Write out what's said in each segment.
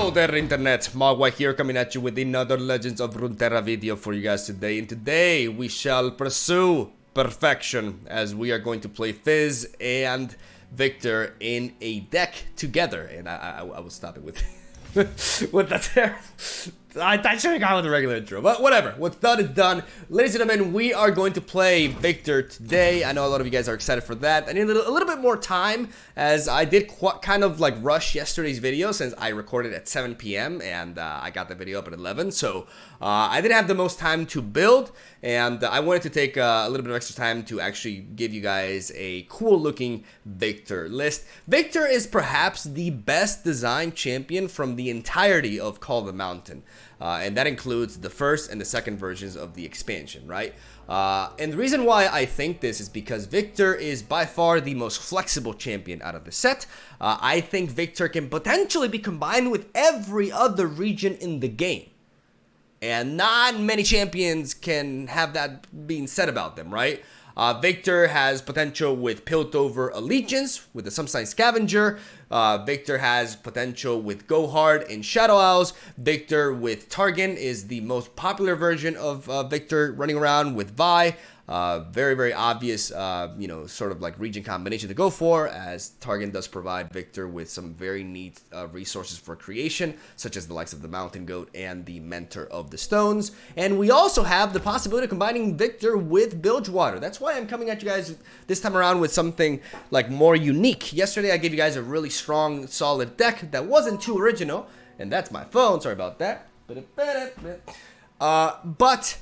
Hello there internet, Mogwai here coming at you with another Legends of Runeterra video for you guys today. And today we shall pursue perfection as we are going to play Fizz and Viktor in a deck together. And I will stop it with with that there. I should have gone with the regular intro, but whatever. What's done is done. Ladies and gentlemen, we are going to play Viktor today. I know a lot of you guys are excited for that. I need a little bit more time as I did kind of like rush yesterday's video since I recorded at 7 p.m. and I got the video up at 11. So I didn't have the most time to build, and I wanted to take a little bit of extra time to actually give you guys a cool looking Viktor list. Viktor is perhaps the best designed champion from the entirety of Call of the Mountain. And that includes the first and the second versions of the expansion, right? And the reason why I think this is because Viktor is by far the most flexible champion out of the set. I think Viktor can potentially be combined with every other region in the game. And not many champions can have that being said about them, right? Viktor has potential with Piltover Allegiance, with the Submarine Scavenger. Viktor has potential with Go Hard and Shadow Owls. Viktor with Targon is the most popular version of Viktor running around with Vi. Very, very obvious, you know, sort of like region combination to go for, as Targon does provide Viktor with some very neat resources for creation, such as the likes of the Mountain Goat and the Mentor of the Stones. And we also have the possibility of combining Viktor with Bilgewater. That's why I'm coming at you guys this time around with something like more unique. Yesterday I gave you guys a really strong, solid deck that wasn't too original, and that's my phone, sorry about that. But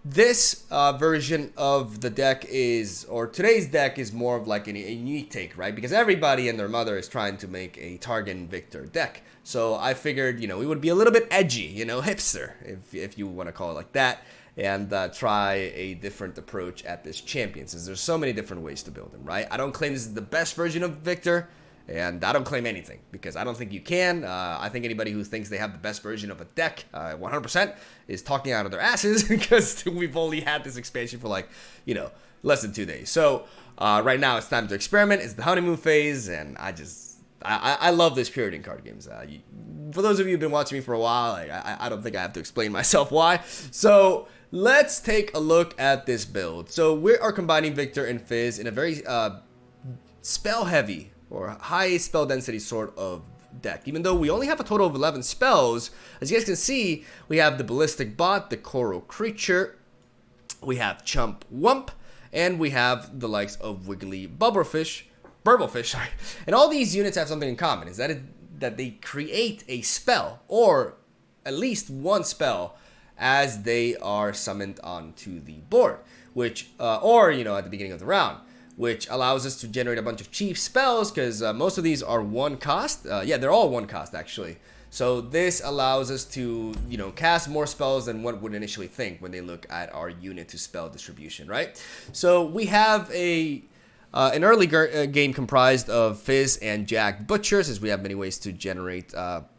this version of the deck is, or today's deck is more of like a unique take, right? Because everybody and their mother is trying to make a Targon Viktor deck. So I figured, you know, we would be a little bit edgy, you know, hipster, if you want to call it like that, and try a different approach at this champion, since there's so many different ways to build him, right? I don't claim this is the best version of Viktor, and I don't claim anything, because I don't think you can. I think anybody who thinks they have the best version of a deck, 100%, is talking out of their asses, because we've only had this expansion for like, you know, less than 2 days. So right now it's time to experiment. It's the honeymoon phase, and I love this period in card games. For those of you who've been watching me for a while, I don't think I have to explain myself why. So let's take a look at this build. So we are combining Viktor and Fizz in a very spell-heavy or high spell density sort of deck. Even though we only have a total of 11 spells, as you guys can see, we have the Ballistic Bot, the Coral Creature, we have Chump Wump, and we have the likes of Wiggly Burblefish, sorry. And all these units have something in common, is that they create a spell, or at least one spell, as they are summoned onto the board, which, or, you know, at the beginning of the round, which allows us to generate a bunch of cheap spells, because most of these are one cost. Yeah, they're all one cost, actually. So this allows us to, you know, cast more spells than one would initially think when they look at our unit to spell distribution, right? So we have an early game comprised of Fizz and Jack Butchers, as we have many ways to generate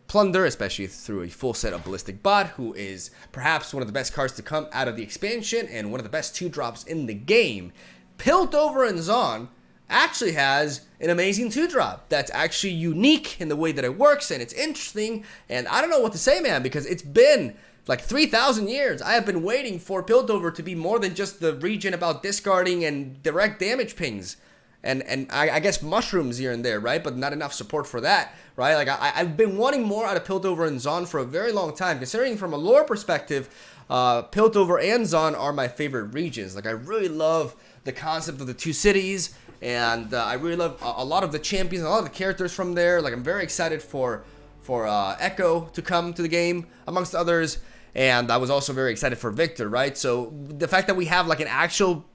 plunder, especially through a full set of Ballistic Bot, who is perhaps one of the best cards to come out of the expansion and one of the best 2-drops in the game. Piltover and Zon actually has an amazing 2-drop that's actually unique in the way that it works, and it's interesting, and I don't know what to say, man, because it's been like 3,000 years. I have been waiting for Piltover to be more than just the region about discarding and direct damage pings, and I guess mushrooms here and there, right? But not enough support for that, right? Like I've been wanting more out of Piltover and Zon for a very long time, considering from a lore perspective, Piltover and Zon are my favorite regions. Like I really love the concept of the two cities, and I really love a lot of the champions, a lot of the characters from there. Like I'm very excited for Echo to come to the game, amongst others, and I was also very excited for Viktor, right? So the fact that we have like an actual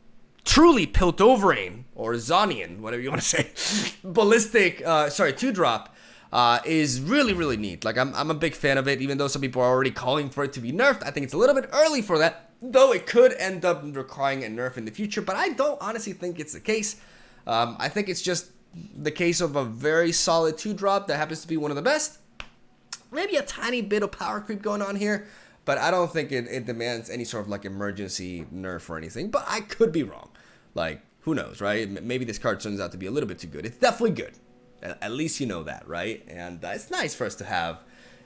truly Piltoverian or Zonian, whatever you want to say, ballistic, 2-drop, is really, really neat. Like I'm a big fan of it, even though some people are already calling for it to be nerfed. I think it's a little bit early for that, though it could end up requiring a nerf in the future, but I don't honestly think it's the case. I think it's just the case of a very solid 2-drop that happens to be one of the best. Maybe a tiny bit of power creep going on here, but I don't think it demands any sort of like emergency nerf or anything, but I could be wrong. Like, who knows, right? Maybe this card turns out to be a little bit too good. It's definitely good. At least you know that, right? And it's nice for us to have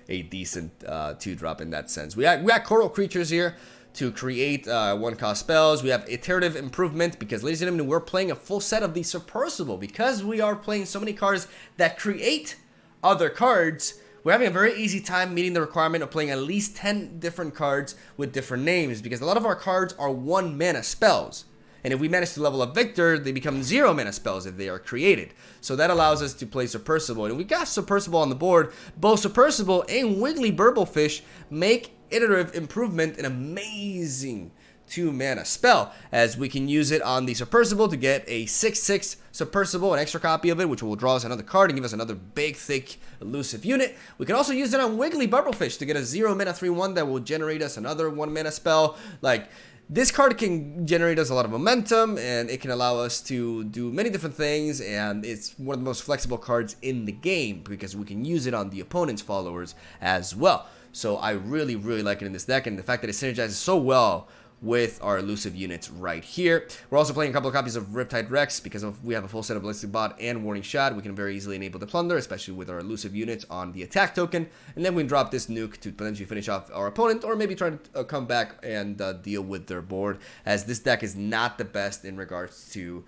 a decent 2-drop in that sense. We got coral creatures here to create 1-cost spells. We have iterative improvement because, ladies and gentlemen, we're playing a full set of the Submersible. Because we are playing so many cards that create other cards, we're having a very easy time meeting the requirement of playing at least 10 different cards with different names, because a lot of our cards are 1-mana spells. And if we manage to level up Viktor, they become 0-mana spells if they are created. So that allows us to play Submersible. And we got Submersible on the board. Both Submersible and Wiggly Burblefish make iterative improvement an amazing 2-mana spell, as we can use it on the Submersible to get a 6/6 Submersible, an extra copy of it, which will draw us another card and give us another big, thick, elusive unit. We can also use it on Wiggly Burblefish to get a 0-mana 3/1 that will generate us another 1-mana spell. Like, this card can generate us a lot of momentum, and it can allow us to do many different things, and it's one of the most flexible cards in the game because we can use it on the opponent's followers as well. So I really, really like it in this deck, and the fact that it synergizes so well with our elusive units right here. We're also playing a couple of copies of Riptide Rex because we have a full set of Ballistic Bot and Warning Shot. We can very easily enable the Plunder, especially with our elusive units on the attack token. And then we can drop this nuke to potentially finish off our opponent, or maybe try to come back and deal with their board, as this deck is not the best in regards to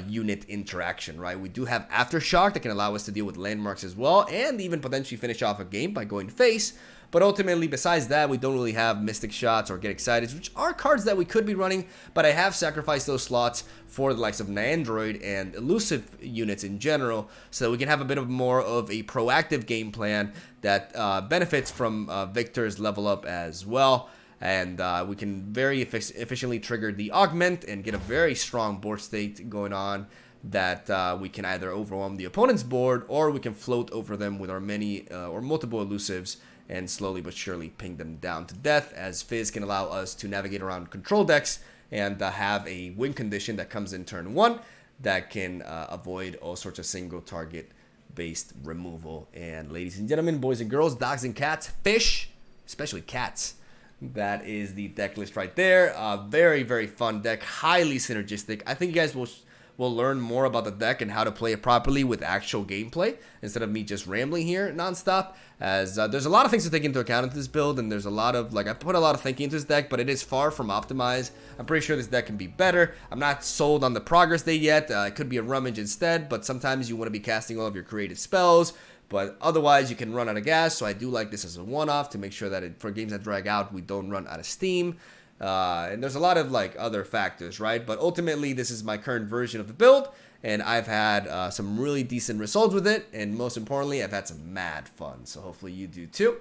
unit interaction, right? We do have Aftershock that can allow us to deal with landmarks as well, and even potentially finish off a game by going face. But ultimately, besides that, we don't really have Mystic Shots or Get Excited, which are cards that we could be running, but I have sacrificed those slots for the likes of Nandroid and elusive units in general, so that we can have a bit of more of a proactive game plan that benefits from Viktor's level up as well. And we can very efficiently trigger the Augment and get a very strong board state going on that we can either overwhelm the opponent's board, or we can float over them with our many or multiple elusives and slowly but surely ping them down to death, as Fizz can allow us to navigate around control decks and have a win condition that comes in turn 1 that can avoid all sorts of single target based removal. And ladies and gentlemen, boys and girls, dogs and cats, fish, especially cats, that is the deck list right there. Very, very fun deck, highly synergistic. I think you guys will learn more about the deck and how to play it properly with actual gameplay instead of me just rambling here nonstop, as there's a lot of things to take into account in this build, and there's a lot of, like, I put a lot of thinking into this deck, but it is far from optimized. I'm pretty sure this deck can be better. I'm not sold on the progress day yet. It could be a rummage instead, but sometimes you want to be casting all of your creative spells, but otherwise you can run out of gas. So I do like this as a one-off to make sure that for games that drag out, we don't run out of steam. And there's a lot of like other factors, right? But ultimately, this is my current version of the build, and I've had some really decent results with it, and most importantly, I've had some mad fun. So hopefully you do too.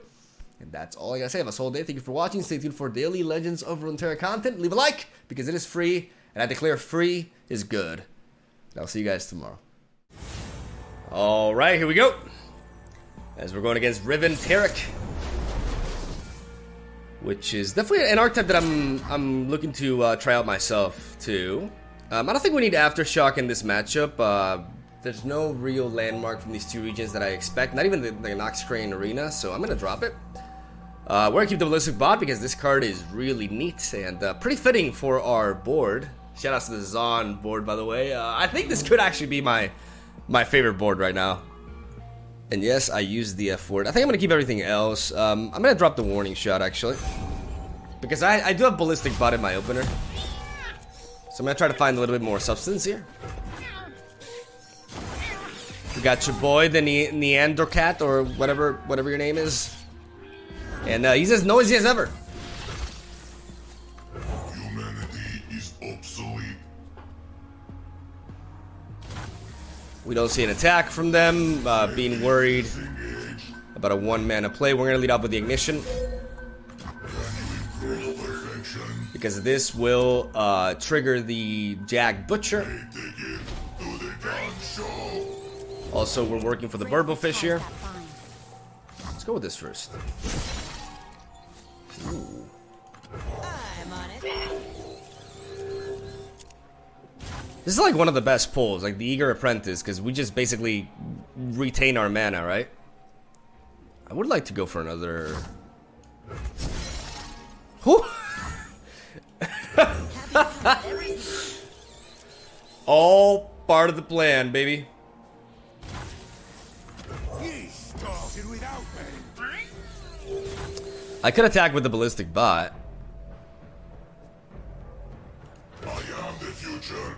And that's all I gotta say. Have a solid day. Thank you for watching. Stay tuned for daily Legends of Runeterra content. Leave a like because it is free, and I declare free is good. And I'll see you guys tomorrow. All right, here we go. As we're going against Riven Tarek, which is definitely an archetype that I'm looking to try out myself too. I don't think we need Aftershock in this matchup. There's no real landmark from these two regions that I expect, not even the Noxcrane Arena, so I'm gonna drop it. We're gonna keep the Ballistic Bot because this card is really neat and pretty fitting for our board. Shoutouts to the Zon board, by the way. I think this could actually be my favorite board right now. And yes, I used the F word. I think I'm gonna keep everything else. I'm gonna drop the Warning Shot actually, because I do have Ballistic Bot in my opener. So I'm gonna try to find a little bit more substance here. We got your boy, the Neandercat, or whatever your name is, and he's as noisy as ever. Humanity is obsolete. We don't see an attack from them. Being worried about a 1-mana play. We're gonna lead off with the Ignition, because this will trigger the Jag Butcher. Also, we're working for the Burblefish here. Let's go with this first. Ooh. This is like one of the best pulls, like the Eager Apprentice, because we just basically retain our mana, right? I would like to go for another... Whew. All part of the plan, baby. I could attack with the ballistic bot. I am the future.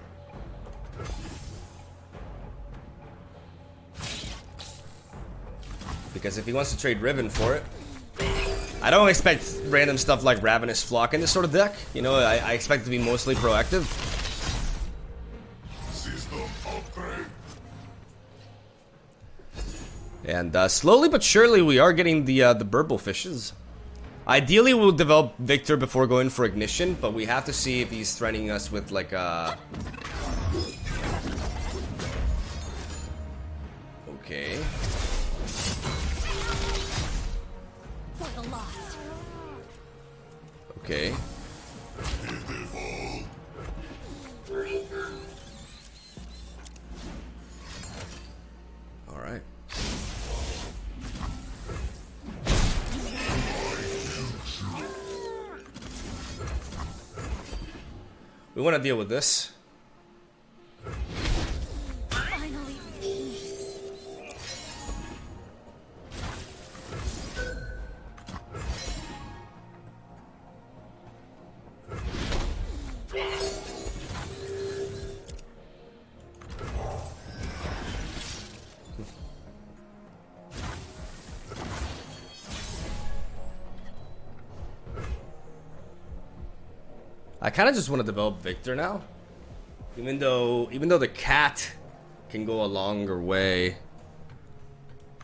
Because if he wants to trade Riven for it, I don't expect random stuff like Ravenous Flock in this sort of deck. You know, I expect it to be mostly proactive. System upgrade. And slowly but surely we are getting the burble fishes. Ideally we'll develop Viktor before going for ignition, but we have to see if he's threatening us with like a... Okay. Okay. Alright. We want to deal with this. I kind of just want to develop Viktor now, even though the cat can go a longer way.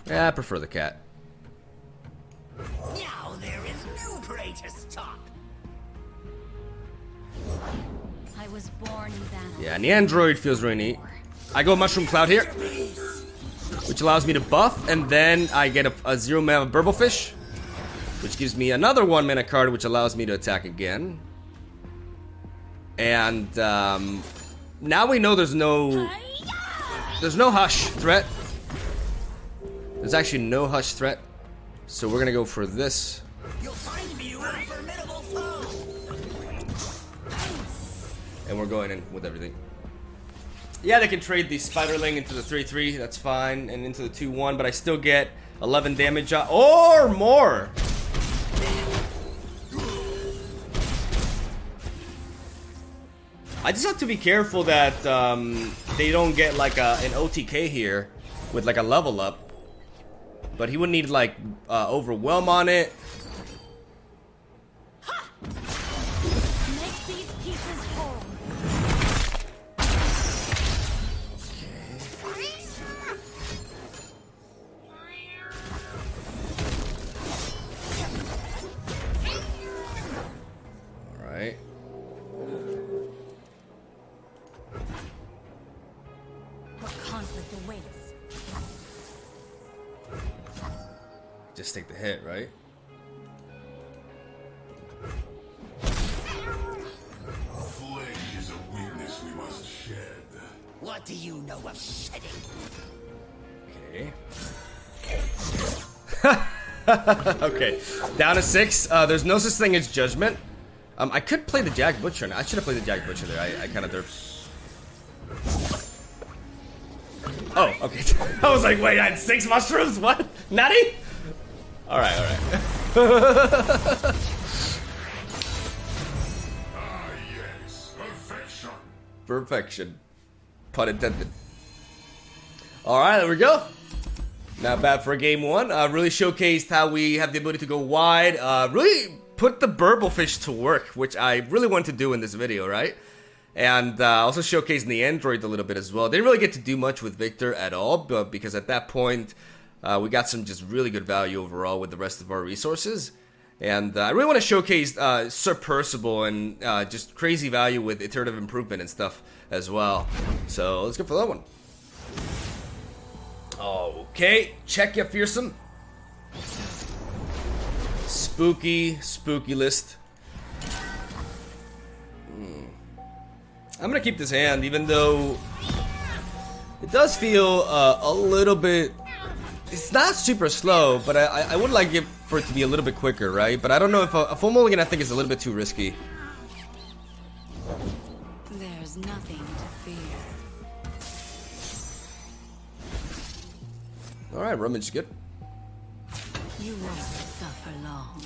Yeah, I prefer the cat. Now there is no prey to stop. I was born in battle. Yeah, and the android feels really neat. I go Mushroom Cloud here, which allows me to buff, and then I get a 0 mana Burblefish, which gives me another 1 mana card, which allows me to attack again. And now we know there's no hush threat. There's actually no hush threat, so we're gonna go for this. You'll find me a formidable foe. And we're going in with everything. Yeah, they can trade the Spiderling into the 3/3. That's fine, and into the 2/1, but I still get 11 damage or more. I just have to be careful that they don't get like an OTK here with like a level up. But he would need like Overwhelm on it. Make these pieces whole. All right. Conflict awaits. Just take the hit, right? Flame is a weakness we must shed. What do you know of shedding? Okay. Okay. Down to 6. There's no such thing as judgment. I could play the Jack Butcher. I should have played the Jack Butcher there. I kind of derped. Oh, okay. I was like, wait, I had 6 mushrooms? What? Natty? Alright, alright. Ah, yes. Perfection. Perfection. Pun intended. Alright, there we go. Not bad for game 1. Really showcased how we have the ability to go wide. Really put the Burblefish to work, which I really wanted to do in this video, right? And also showcasing the android a little bit as well. Didn't really get to do much with Viktor at all, but because at that point we got some just really good value overall with the rest of our resources. And I really want to showcase Sir Percival and just crazy value with iterative improvement and stuff as well. So let's go for that one. Okay, check your Fearsome. Spooky list. I'm gonna keep this hand, even though it does feel a little bit. It's not super slow, but I would like it for it to be a little bit quicker, right? But I don't know if a full mulligan I think is a little bit too risky. There's nothing to fear. All right, rummage is good. You won't suffer long.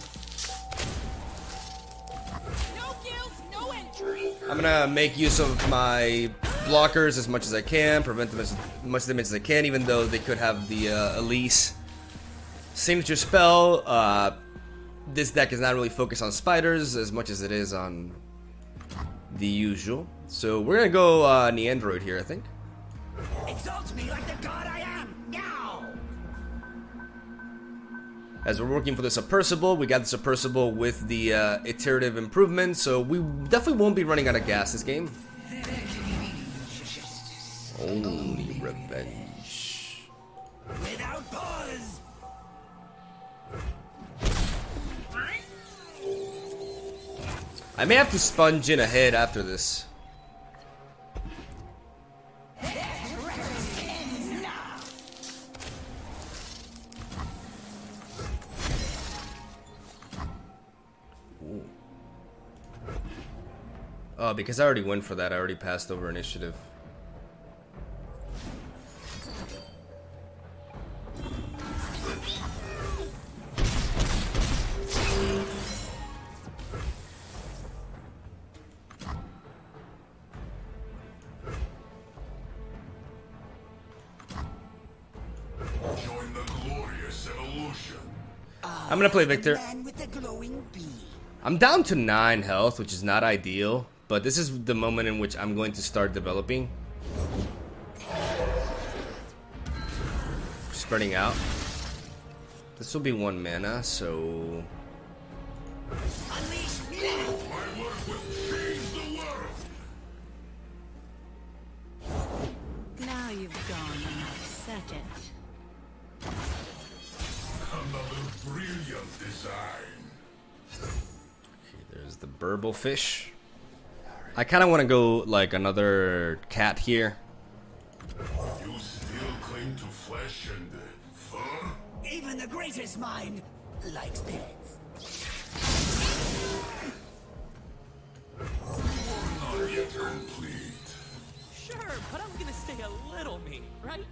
I'm gonna make use of my blockers as much as I can, prevent them as much damage as I can, even though they could have the Elise signature spell. This deck is not really focused on spiders as much as it is on the usual. So we're gonna go Neandroid here, I think. Exalt me like the god I am now. As we're working for the Submersible, we got the Submersible with the iterative improvement, so we definitely won't be running out of gas this game. Only revenge. Without pause. I may have to sponge in ahead after this. Ooh. Oh, because I already went for that. I already passed over initiative. Join the glorious evolution. I'm gonna play Viktor. Man with the glowing bee. I'm down to 9 health, which is not ideal, but this is the moment in which I'm going to start developing. Spreading out. This will be 1 mana, so... Unleash me. My work will change the world. Now you've gone another second. Another brilliant design. Okay, there's the burble fish. I kind of want to go like another cat here. You still cling to flesh and fur? Even the greatest mind likes pets. Not yet complete. Sure, but I'm gonna stay a little me, right?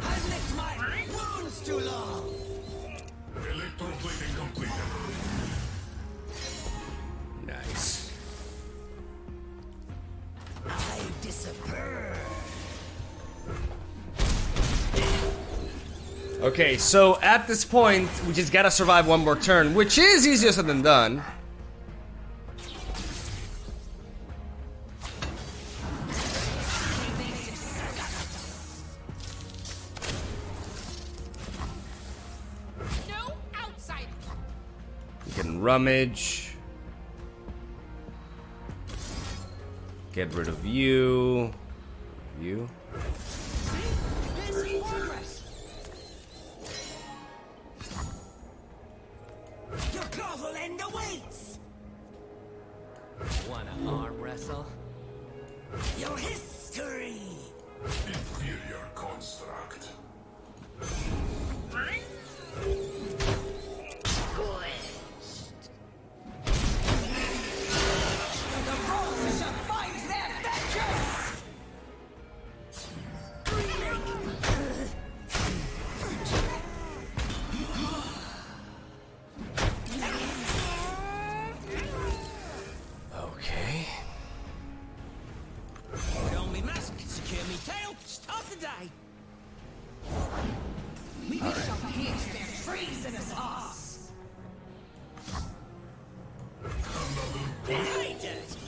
I've licked my wounds too long. Electroplating completed. Nice. I disappear. Okay, so at this point, we just gotta survive 1 more turn, which is easier said than done. No outside. We can rummage. Get rid of you. You. This is progress. Your grovel end awaits. Wanna arm wrestle? Your history. Inferior construct. The Purrfect finds their vengeance. Okay. Show me mask, secure me tail, start the day. We can shove our hands their trees in his ass. Hate it.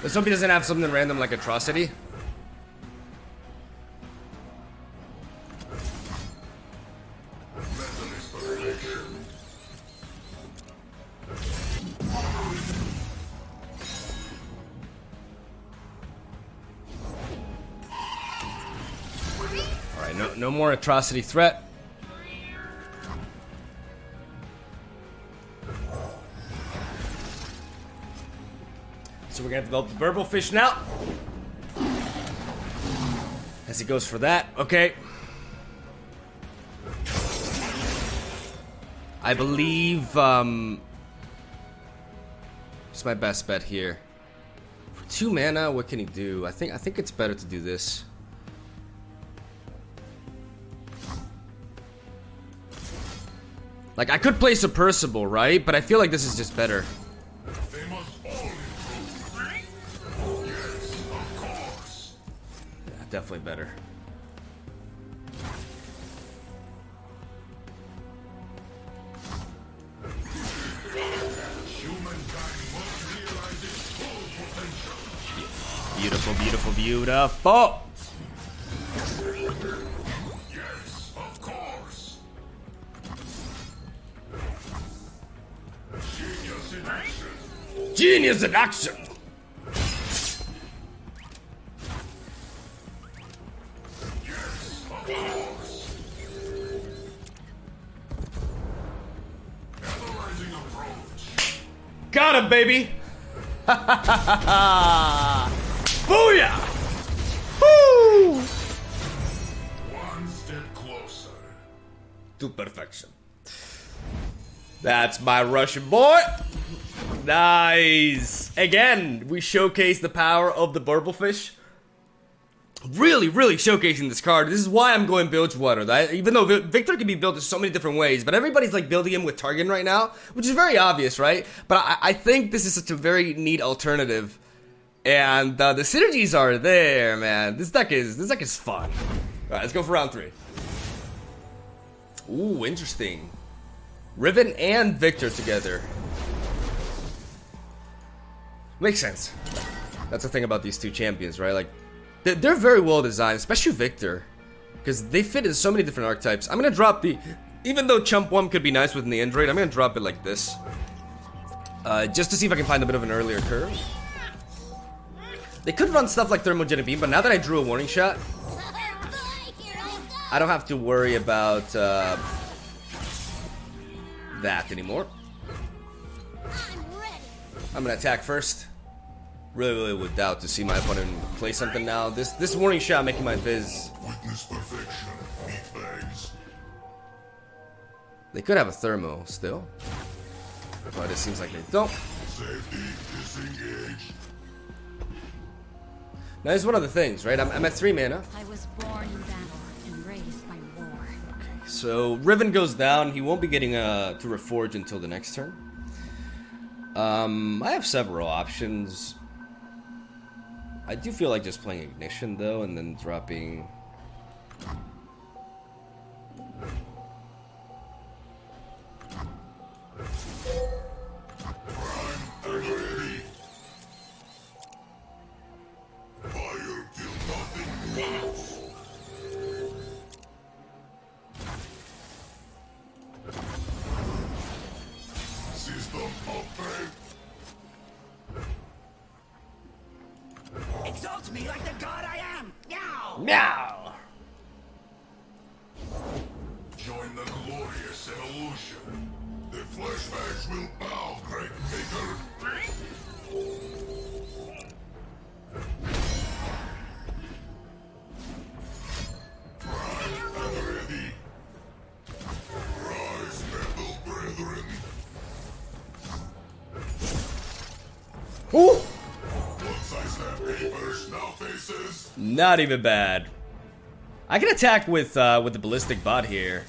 Let's hope he doesn't have something random like Atrocity. Metal is perfection. Alright, no more Atrocity threat. So we're gonna develop the burble fish now. As he goes for that, okay. I believe, it's my best bet here. 2 mana, what can he do? I think it's better to do this. Like, I could play Submersible, right? But I feel like this is just better. They must all improve. Yes, of course. Yeah, definitely better. Humankind must realize its full potential. Beautiful, beautiful, beautiful. Yes, of course. Genius in action. Genius in action. Yes, of course. Analyzing approach. Got him, baby. Booyah! Woo! One step closer. To perfection. That's my Russian boy. Nice. Again, we showcase the power of the burblefish. Really, really showcasing this card. This is why I'm going Bilgewater. Even though Viktor can be built in so many different ways, but everybody's like building him with Targon right now, which is very obvious, right? But I think this is such a very neat alternative, and the synergies are there, man. This deck is fun. All right, let's go for round 3. Ooh, interesting. Riven and Viktor together. Makes sense. That's the thing about these 2 champions, right? Like, they're very well designed, especially Viktor, because they fit in so many different archetypes. I'm gonna drop the, even though Chump 1 could be nice with the Android, I'm gonna drop it like this, just to see if I can find a bit of an earlier curve. They could run stuff like Thermogenic Beam, but now that I drew a warning shot, I don't have to worry about that anymore. I'm gonna attack first. Really would doubt to see my opponent play something now. This warning shot making my Fizz. Witness perfection. Meat bags. They could have a Thermo still, but it seems like they don't. Safety. Disengage. Now here's one of the things, right? I'm at 3 mana. I was born in battle and raised by war. So Riven goes down. He won't be getting to Reforge until the next turn. I have several options. I do feel like just playing Ignition though, and then dropping. Fire till nothing remains. System upgrade. Exalt me like the god I am! Meow! Meow. Join the glorious evolution. The flashbacks will bow, great maker. Prime and ready. Rise, metal brethren. Ooh. Once I snap papers, now faces. Not even bad. I can attack with the ballistic bot here.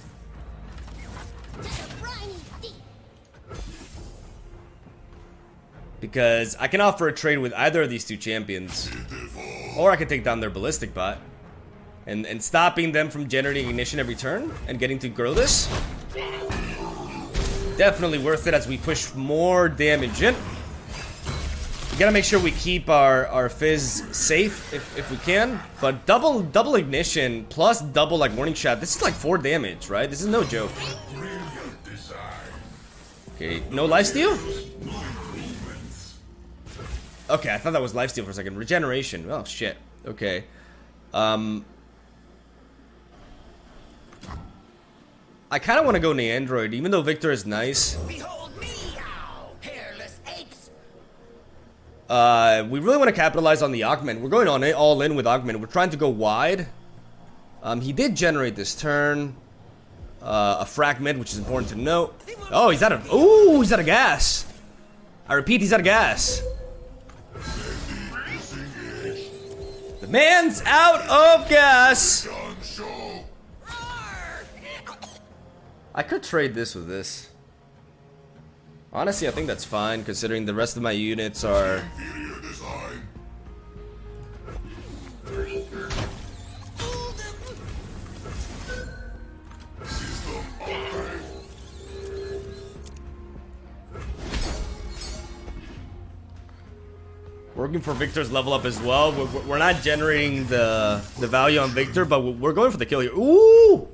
Because I can offer a trade with either of these 2 champions. Or I can take down their ballistic bot. And stopping them from generating ignition every turn and getting to grow this. Definitely worth it as we push more damage in. We gotta make sure we keep our Fizz safe if we can. But double ignition plus double like warning shot. This is like 4 damage, right? This is no joke. Brilliant design. Okay, no lifesteal? Okay, I thought that was lifesteal for a second. Regeneration. Oh shit. Okay. I kind of want to go Neandroid, even though Viktor is nice. Behold me, ow! Hairless apes! We really want to capitalize on the Augment. We're going on it all in with Augment. We're trying to go wide. He did generate this turn. A fragment, which is important to note. Oh, he's out of. Ooh, he's out of gas. I repeat, he's out of gas. Man's out of gas. Gun show. I could trade this with this. Honestly, I think that's fine, considering the rest of my units are... Inferior design. System upgrade. Working for Viktor's level up as well. We're not generating the value on Viktor, but we're going for the kill here. Ooh!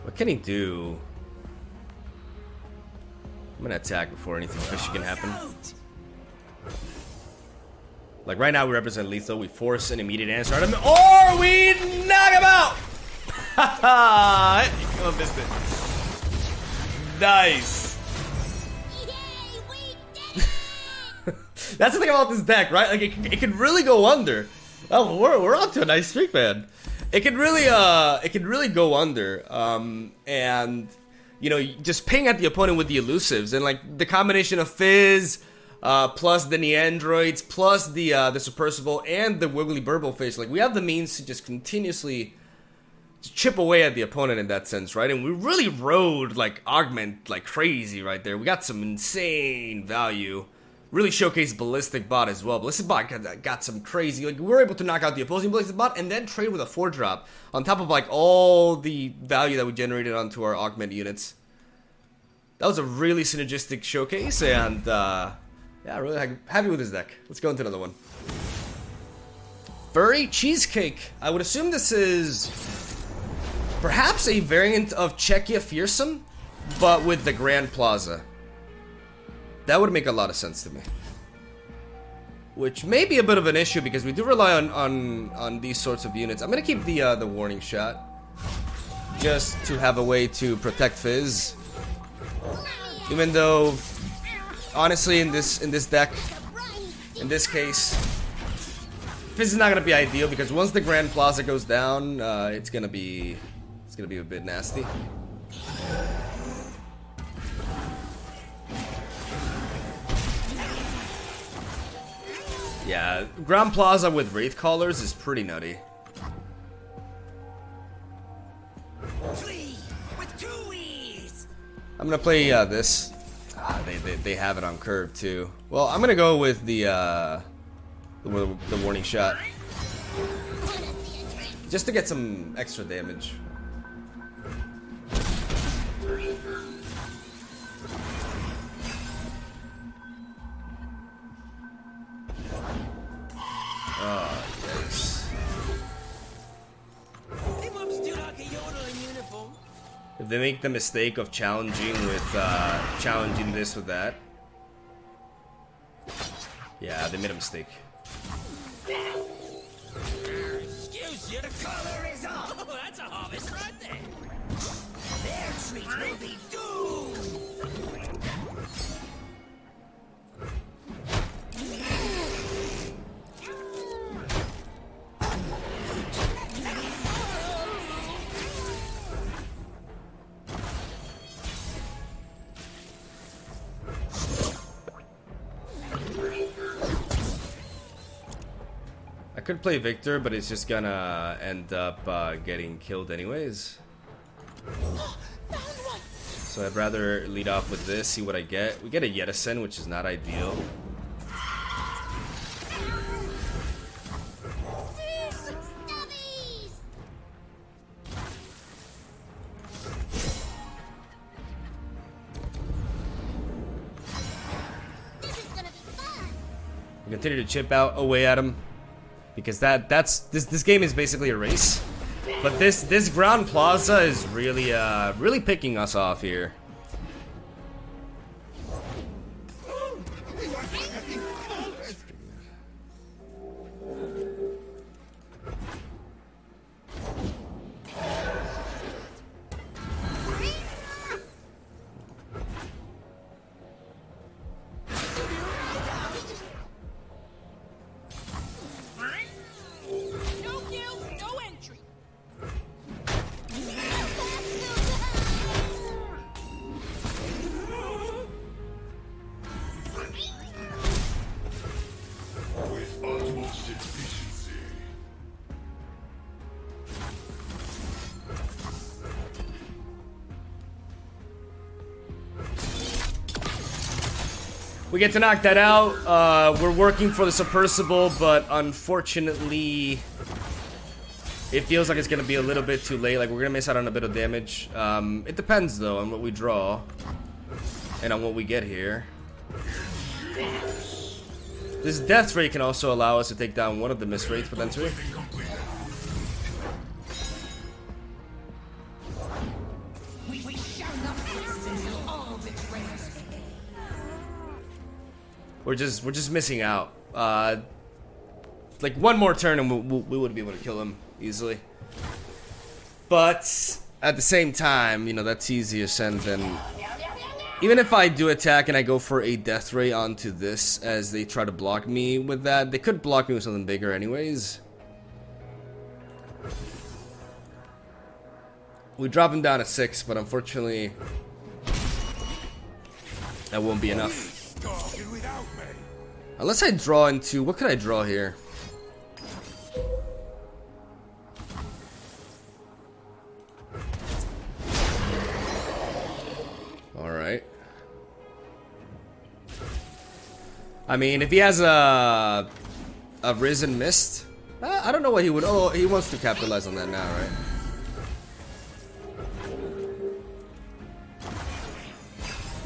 What can he do? I'm gonna attack before anything fishy can happen. Like right now we represent lethal, we force an immediate answer out of him, or we knock him out! Haha! Come on, missed it. Nice! Yay, we did it! That's the thing about this deck, right? Like it can really go under. Oh, we're up to a nice streak, man. It can really go under. And you know, just ping at the opponent with the elusives, and like the combination of Fizz, plus the Neandroids, plus the Submersible and the Wiggly Burblefish, like we have the means to just continuously chip away at the opponent in that sense, right? And we really rode like Augment like crazy right there. We got some insane value. Really showcased Ballistic Bot as well. Ballistic Bot got some crazy, like we were able to knock out the opposing Ballistic Bot and then trade with a 4-drop on top of like all the value that we generated onto our Augment units. That was a really synergistic showcase, and yeah, really happy with this deck. Let's go into another one. Furry Cheesecake. I would assume this is perhaps a variant of Czechia Fearsome, but with the Grand Plaza. That would make a lot of sense to me. Which may be a bit of an issue because we do rely on these sorts of units. I'm gonna keep the warning shot, just to have a way to protect Fizz. Even though, honestly, in this deck, in this case, Fizz is not gonna be ideal because once the Grand Plaza goes down, it's gonna be a bit nasty. Yeah, Grand Plaza with Wraith Callers is pretty nutty. Flee with 2 E's. I'm gonna play this. They have it on curve too. Well, I'm gonna go with the warning shot, just to get some extra damage. Oh, yes. Hey, Mom's do like a yodel in uniform. If they make the mistake of challenging this with that, yeah, they made a mistake. Excuse you, the color is off. Oh, that's a harvest right there. Their treat will be doomed. I could play Viktor, but it's just gonna end up getting killed anyways. So I'd rather lead off with this, see what I get. We get a Yedison, which is not ideal. We continue to chip out away at him, because this game is basically a race. But this Ground Plaza is really really picking us off here. We get to knock that out. We're working for the submersible, but unfortunately, it feels like it's gonna be a little bit too late. Like we're gonna miss out on a bit of damage. It depends though on what we draw and on what we get here. This death ray can also allow us to take down one of the miss rates potentially. We shall not rest until all betrayers. We're just missing out. Like one more turn and we would be able to kill him easily. But at the same time, you know, that's easier sent than. Even if I do attack and I go for a death ray onto this as they try to block me with that, they could block me with something bigger anyways. We drop him down to 6, but unfortunately that won't be enough. Unless I draw into, what could I draw here? Alright. I mean, if he has a Risen Mist, I don't know what he would. Oh, he wants to capitalize on that now, right?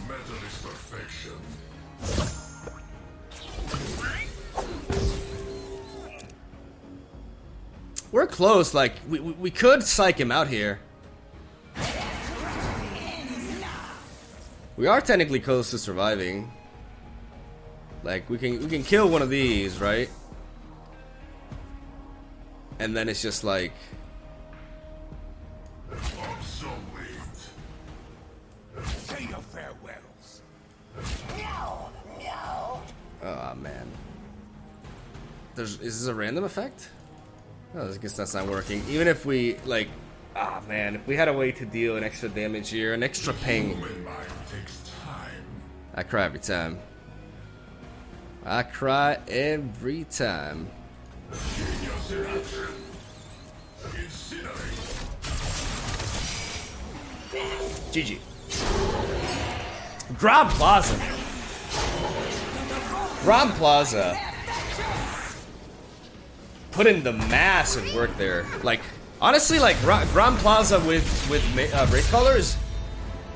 Metal is perfection. We're close. Like we could psych him out here. We are technically close to surviving. Like we can kill one of these, right? And then it's just like Obsolete. Say your farewells. oh man. Is this a random effect? Oh, I guess that's not working. Even if we like, ah man, if we had a way to deal an extra damage here, an extra ping. Human mind takes time. I cry every time. I cry every time. Genius in action. Incinerate. GG. Grand Plaza. Grand Plaza put in the massive work there. Like, honestly, like Grand Plaza with race colors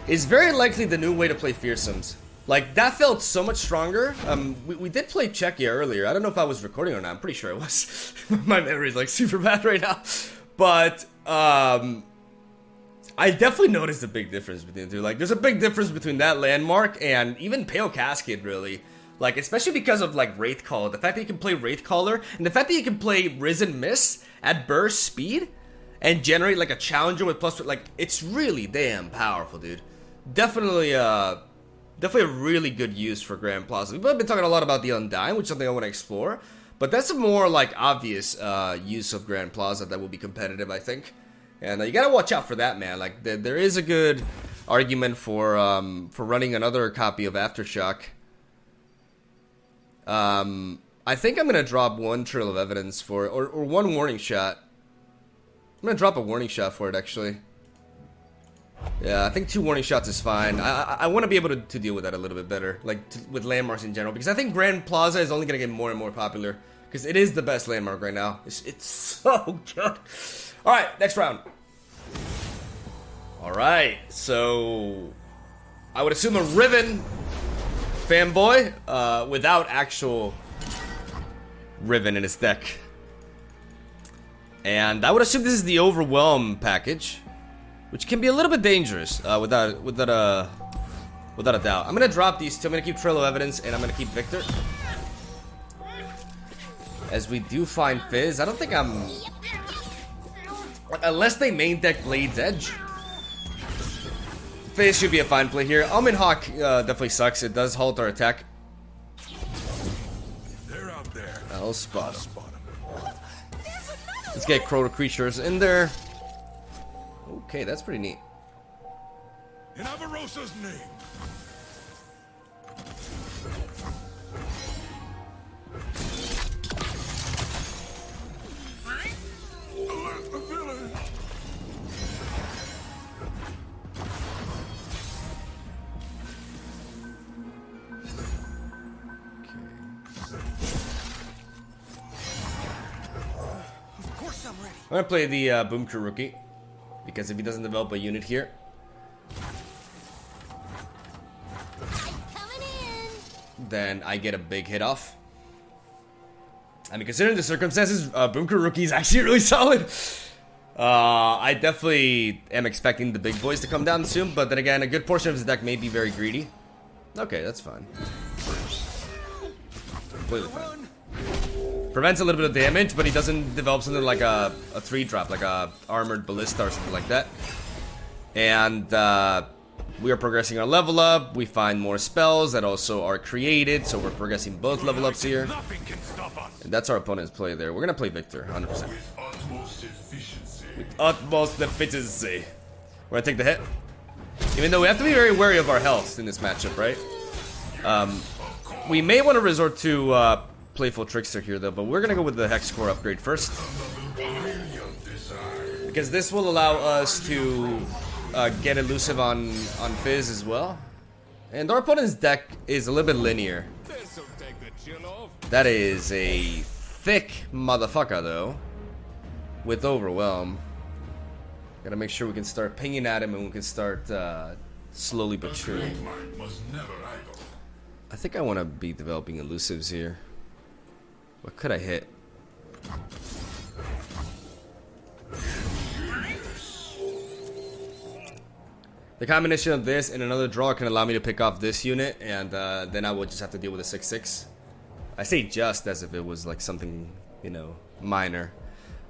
is very likely the new way to play Fearsomes. Like, that felt so much stronger. We did play Czechia earlier. I don't know if I was recording or not. I'm pretty sure it was. My memory is like super bad right now. But I definitely noticed a big difference between the two. Like, there's a big difference between that landmark and even Pale Cascade, really. Like, especially because of, like, Wraithcaller. The fact that you can play Wraithcaller and the fact that you can play Risen Mist at burst speed and generate, like, a challenger with plus... Like, it's really damn powerful, dude. Definitely a really good use for Grand Plaza. We've been talking a lot about the Undying, which is something I want to explore. But that's a more, like, obvious use of Grand Plaza that will be competitive, I think. And you gotta watch out for that, man. Like, there is a good argument for running another copy of Aftershock. I think I'm gonna drop one Trail of Evidence for it, or one Warning Shot. I'm gonna drop a Warning Shot for it, actually. Yeah, I think 2 Warning Shots is fine. I want to be able to deal with that a little bit better, like with landmarks in general, because I think Grand Plaza is only gonna get more and more popular, because it is the best landmark right now. It's so good. All right, next round. All right, so I would assume a Riven fanboy without actual Riven in his deck, and I would assume this is the Overwhelm package, which can be a little bit dangerous without a doubt. I'm gonna drop these two. I'm gonna keep Trail of Evidence and I'm gonna keep Viktor, as we do find Fizz. I don't think I'm, unless they main deck Blade's Edge. Fizz should be a fine play here. Almond Hawk definitely sucks. It does halt our attack. They're out there. I'll spot him. Let's get Crota creatures in there. Okay, that's pretty neat. In Avarosa's name. Alert the village. I'm gonna play the Boom Crew Rookie, because if he doesn't develop a unit here, Coming in. then I get a big hit off. I mean, considering the circumstances, Boom Crew Rookie is actually really solid. I definitely am expecting the big boys to come down soon, but then again, a good portion of his deck may be very greedy. Okay, that's fine. Completely fine. Prevents a little bit of damage, but he doesn't develop something like a 3-drop, like a armored ballista or something like that. And we are progressing our level up. We find more spells that also are created, so we're progressing both level ups here. Nothing can stop us. And that's our opponent's play there. We're gonna play Viktor, 100%. With utmost efficiency. Utmost efficiency. We're gonna take the hit. Even though we have to be very wary of our health in this matchup, right? We may want to resort to Playful Trickster here though, but we're gonna go with the Hex Core upgrade first. Because this will allow us to get elusive on Fizz as well. And our opponent's deck is a little bit linear. This'll take the chill off. That is a thick motherfucker though. With Overwhelm. Gotta make sure we can start pinging at him and we can start slowly but surely. Mind must never idle. I think I want to be developing elusives here. What could I hit? The combination of this and another draw can allow me to pick off this unit, and then I will just have to deal with a 6/6. I say just as if it was like something, you know, minor.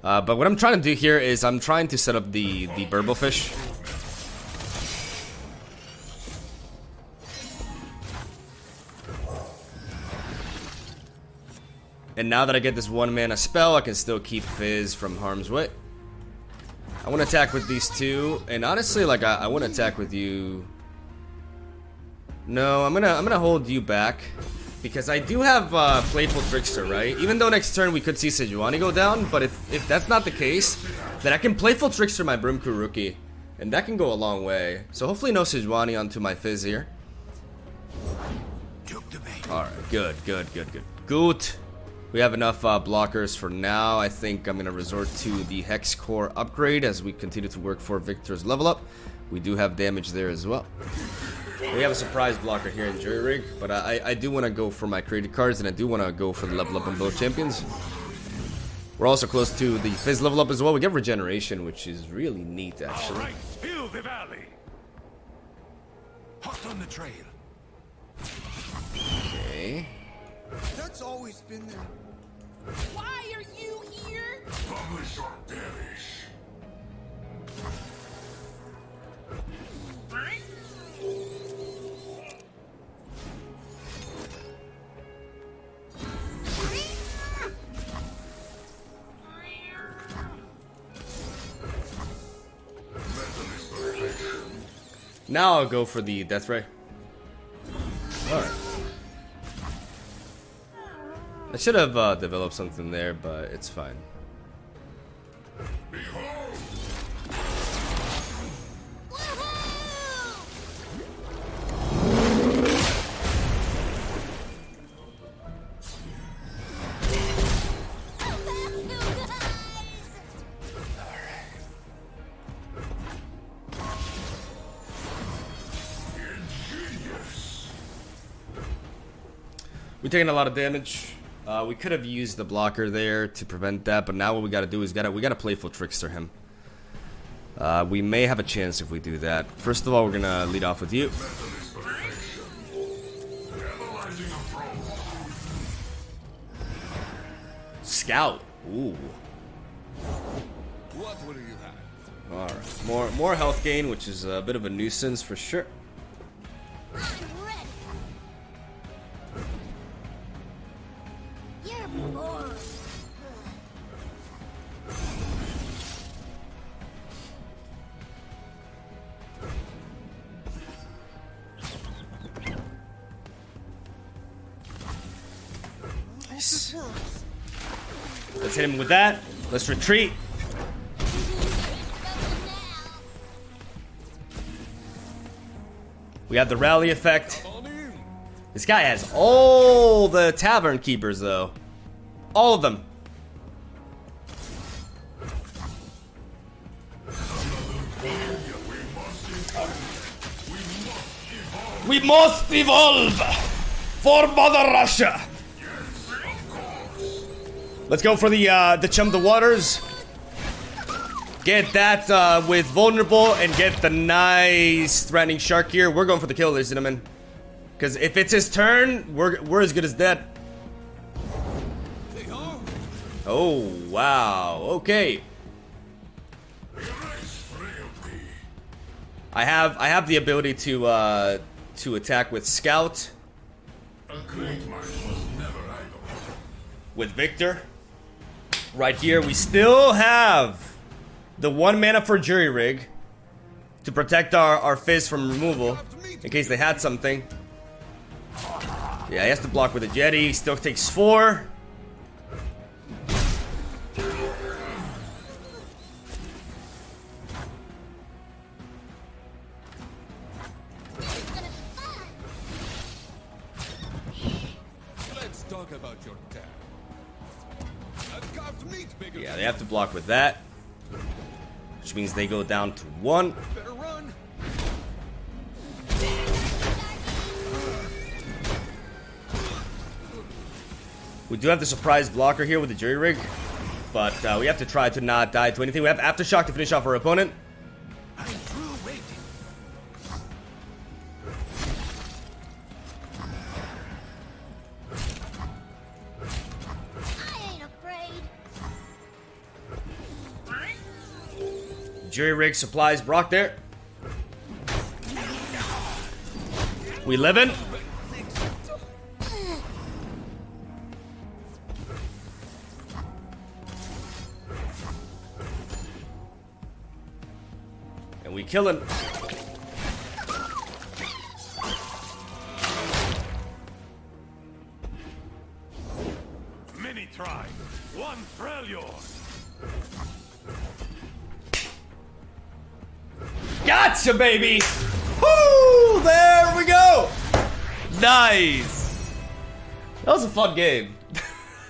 But what I'm trying to do here is I'm trying to set up the Burblefish. And now that I get this 1-mana spell, I can still keep Fizz from harm's way. I want to attack with these two, and honestly, like I want to attack with you. No, I'm gonna hold you back because I do have Playful Trickster, right? Even though next turn we could see Sejuani go down, but if that's not the case, then I can Playful Trickster my Boom Crew Rookie, and that can go a long way. So hopefully no Sejuani onto my Fizz here. All right, good. We have enough blockers for now. I think I'm going to resort to the Hex Core upgrade as we continue to work for Viktor's level up. We do have damage there as well. We have a surprise blocker here in Jury Rig, but I do want to go for my created cards, and I do want to go for the level up on both champions. We're also close to the Fizz level up as well. We get regeneration, which is really neat, actually. All right, fill the valley. Hot on the trail. Okay. That's always been there. Why are you here? Publish or perish. Now I'll go for the Death Ray. Alright. I should have developed something there, but it's fine. We're taking a lot of damage. We could have used the blocker there to prevent that, but now what we gotta do is we gotta Playful Trickster him. We may have a chance if we do that. First of all, we're gonna lead off with you. Scout. Ooh. What will you have? Alright. More health gain, which is a bit of a nuisance for sure. I'm ready. You're bored. Nice. Let's hit him with that. Let's retreat. We have the rally effect. This guy has all the tavern keepers though. All of them. We must evolve for Mother Russia. Let's go for the chum the waters. Get that with vulnerable and get the nice threatening shark here. We're going for the kill there, Cinnamon. Because if it's his turn, we're as good as dead. Oh wow. Okay. I have the ability to attack with Scout. With Viktor. Right here, we still have the 1 mana for Jury Rig to protect our Fizz from removal in case they had something. Yeah, he has to block with a Jetty. Still takes 4. Let's talk about your dad. I've carved meat bigger. Yeah, they have to block with that, which means they go down to 1. Better run. We do have the surprise blocker here with the Jury Rig, but we have to try to not die to anything. We have Aftershock to finish off our opponent. I'm through waiting. I ain't afraid. Jury Rig supplies Brock there. We living. And we killing. Many try, one failure. Gotcha, baby! Woo! There we go! Nice! That was a fun game.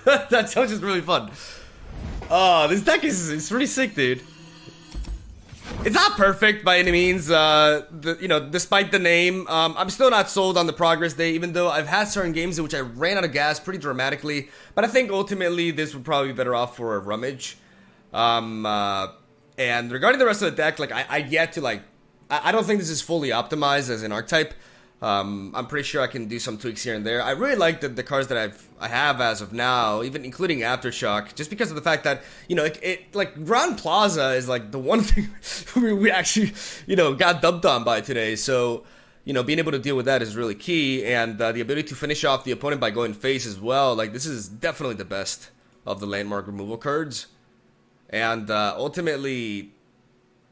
That was just really fun. Oh, this deck is pretty sick, dude. It's not perfect by any means, you know, despite the name. I'm still not sold on the progress day, even though I've had certain games in which I ran out of gas pretty dramatically. But I think ultimately this would probably be better off for a rummage. And regarding the rest of the deck, like, I yet to, like, I don't think this is fully optimized as an archetype. I'm pretty sure I can do some tweaks here and there. I really like the cards that I have as of now, even including Aftershock, just because of the fact that, you know, it like Ground Plaza is like the one thing we actually, you know, got dumped on by today. So, you know, being able to deal with that is really key, and the ability to finish off the opponent by going face as well. Like, this is definitely the best of the landmark removal cards, and ultimately,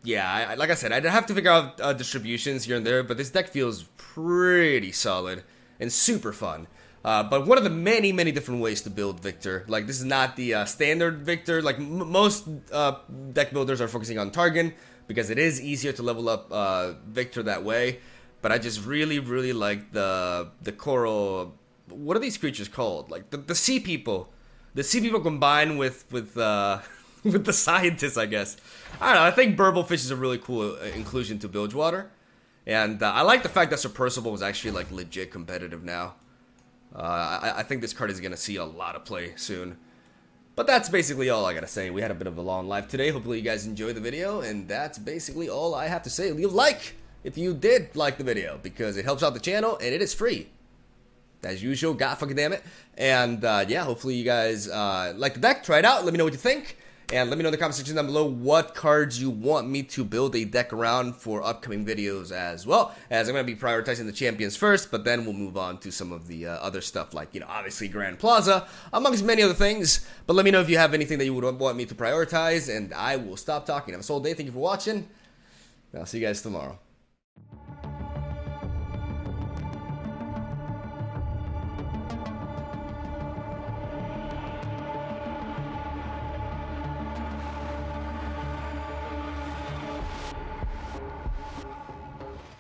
yeah, like I said, I'd have to figure out distributions here and there, but this deck feels pretty solid and super fun. But one of the many, many different ways to build Viktor. Like, this is not the standard Viktor. Like, most deck builders are focusing on Targon because it is easier to level up Viktor that way. But I just really, really like the coral. What are these creatures called? Like the sea people. The sea people combined with with the scientists, I guess. I don't know. I think Burblefish is a really cool inclusion to Bilgewater. And I like the fact that Sir Percival is actually, like, legit competitive now. I think this card is going to see a lot of play soon. But that's basically all I got to say. We had a bit of a long live today. Hopefully you guys enjoyed the video. And that's basically all I have to say. Leave a like if you did like the video, because it helps out the channel and it is free. As usual, god fucking damn it. And yeah, hopefully you guys like the deck. Try it out. Let me know what you think. And let me know in the comment section down below what cards you want me to build a deck around for upcoming videos as well. As I'm going to be prioritizing the champions first, but then we'll move on to some of the other stuff like, you know, obviously Grand Plaza, amongst many other things. But let me know if you have anything that you would want me to prioritize, and I will stop talking. Have a solid day. Thank you for watching. I'll see you guys tomorrow.